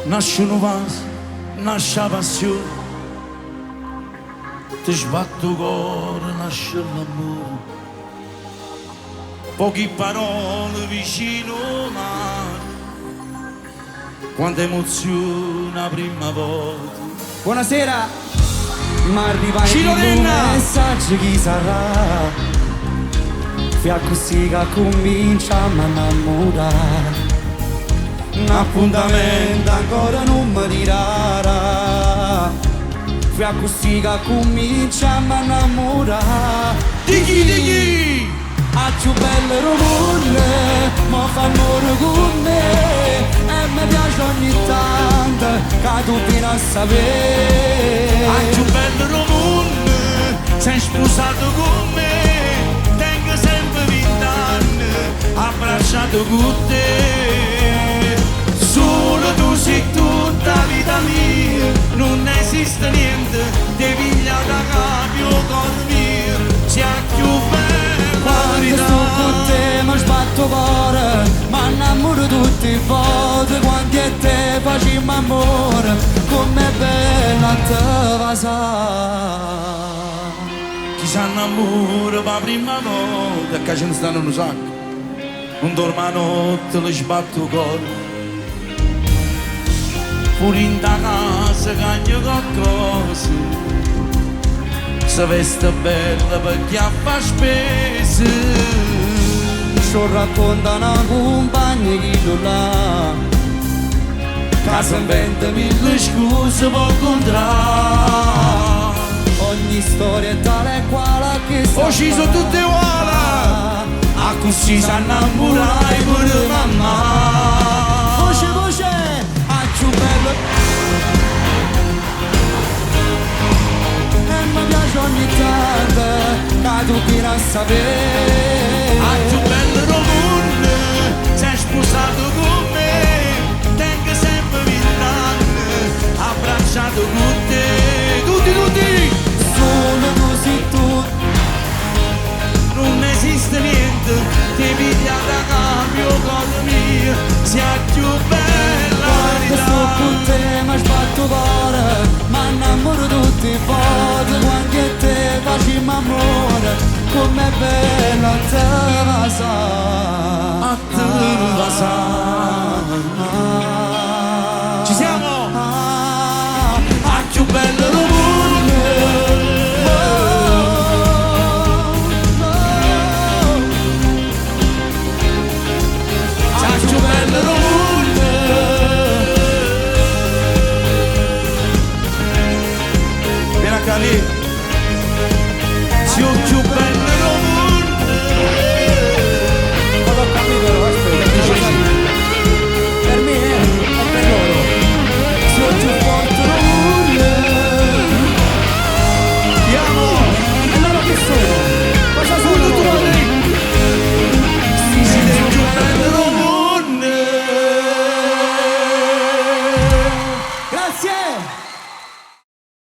Nasce un vaso, nasce la passione, ti sbatte il cuore, nasce l'amore. Poche parole vicino al mare, quanta emozione la prima volta. Buonasera, ma arriva un messaggio chi sarà? Fia così che comincia a innamorare. Un appuntamento ancora non mi tirerà. Fia così che comincia a innamorare. Di chi? A più belle rumore, ma fa amore con me. E mi piace ogni tanto che tu vieni a sapere. A più bello rumore, sei sposato con me. Tengo sempre 20 anni, abbracciato con te. Solo tu sei tutta la vita mia, non esiste niente, ti piglia da capo con mio. Sia più bello quando sto con te mi sbatto cuore, mi innamoro tutte le volte. Quando a te facciamo amore, com'è bella te va sa. Chi si innamora per la prima volta, che ce ne stanno un sacco, non dorme la notte, le sbatto il cuore. Fuori in da casa cagno qualcosa, se veste bella perché fa spese. Ci racconta una compagna che tu là, che si inventa mille scuse per contrarre. ogni storia è tale e quale che sta. Oh, ci sono tutte uguali, a così si innamorai pure mamma. Voce, a più bello. E mi piace ogni tanto che tu vieni a sapere. A più bello mondo, sei sposato con me. Tengo sempre 20 anni, abbracciato con te. Tutti, Solo tu sei tu. non esiste niente, ti piglia da cambio con mia. Sia più bella Quando sto con te mi sbatto cuore, mi innamoro tutte le volte. Quando a te facciamo amore, com'è bella te va sa. a te va sa.